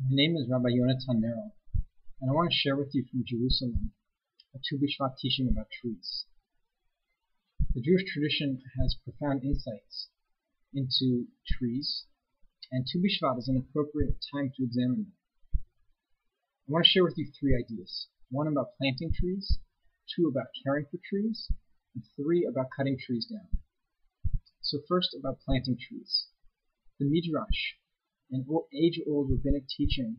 My name is Rabbi Yonatan Nero, and I want to share with you from Jerusalem a Tu Bishvat teaching about trees. The Jewish tradition has profound insights into trees, and Tu Bishvat is an appropriate time to examine them. I want to share with you three ideas. One about planting trees, two about caring for trees, and three about cutting trees down. So first about planting trees. The Midrash, an age-old rabbinic teaching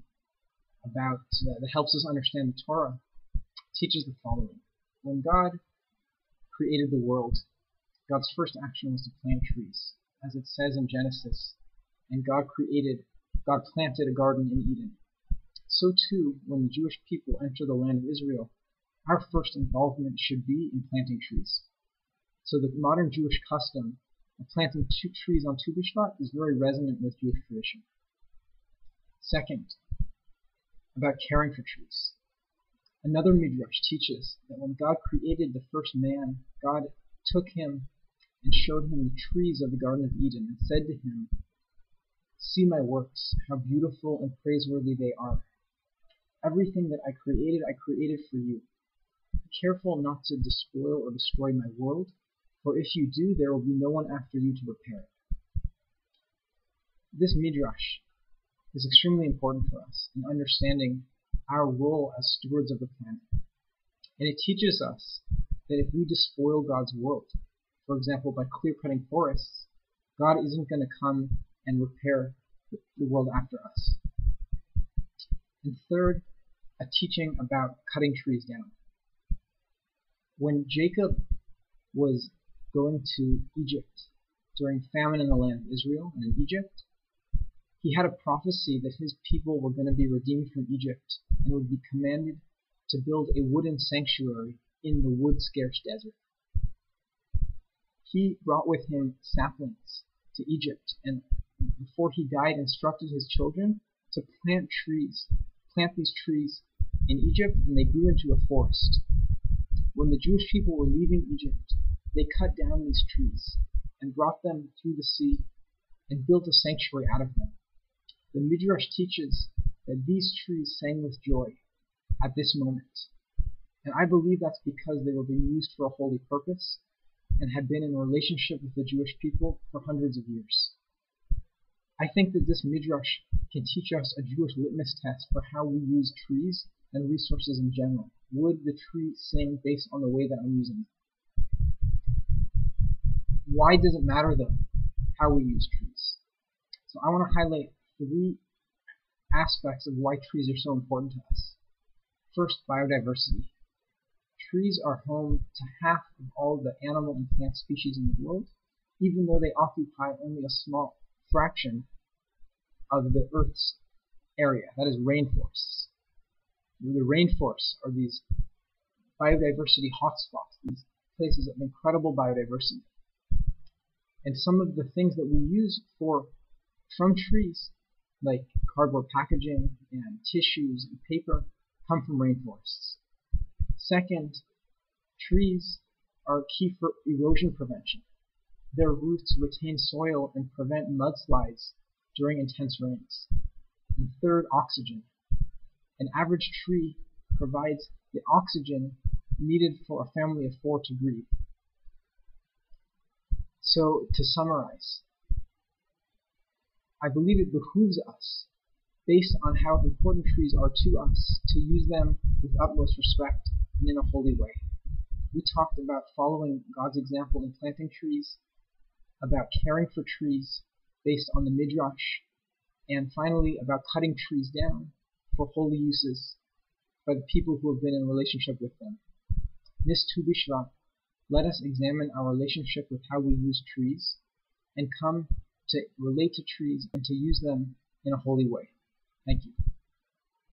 that helps us understand the Torah, teaches the following. When God created the world, God's first action was to plant trees. As it says in Genesis, and God planted a garden in Eden. So too, when the Jewish people enter the land of Israel, our first involvement should be in planting trees. So the modern Jewish custom of planting two trees on Tu B'Shvat is very resonant with Jewish tradition. Second, about caring for trees. Another Midrash teaches that when God created the first man, God took him and showed him the trees of the Garden of Eden and said to him, "See my works, how beautiful and praiseworthy they are. Everything that I created for you. Be careful not to despoil or destroy my world, for if you do, there will be no one after you to repair it." This Midrash is extremely important for us in understanding our role as stewards of the planet. And it teaches us that if we despoil God's world, for example by clear-cutting forests, God isn't going to come and repair the world after us. And third, a teaching about cutting trees down. When Jacob was going to Egypt during famine in the land of Israel and in Egypt, he had a prophecy that his people were going to be redeemed from Egypt and would be commanded to build a wooden sanctuary in the wood-scarce desert. He brought with him saplings to Egypt, and before he died instructed his children to plant these trees in Egypt, and they grew into a forest. When the Jewish people were leaving Egypt, they cut down these trees and brought them through the sea and built a sanctuary out of them. The Midrash teaches that these trees sang with joy at this moment, and I believe that's because they were being used for a holy purpose and had been in a relationship with the Jewish people for hundreds of years. I think that this Midrash can teach us a Jewish litmus test for how we use trees and resources in general. Would the tree sing based on the way that I'm using it? Why does it matter, though, how we use trees? So I want to highlight three aspects of why trees are so important to us. First, biodiversity. Trees are home to half of all the animal and plant species in the world, even though they occupy only a small fraction of the Earth's area, that is rainforests. The rainforests are these biodiversity hotspots, these places of incredible biodiversity. And some of the things that we use from trees, like cardboard packaging and tissues and paper, come from rainforests. Second, trees are key for erosion prevention. Their roots retain soil and prevent mudslides during intense rains. And third, oxygen. An average tree provides the oxygen needed for a family of 4 to breathe. So, to summarize, I believe it behooves us, based on how important trees are to us, to use them with utmost respect and in a holy way. We talked about following God's example in planting trees, about caring for trees based on the Midrash, and finally about cutting trees down for holy uses by the people who have been in relationship with them. This Tu B'Shvat, let us examine our relationship with how we use trees and come to relate to trees and to use them in a holy way. Thank you.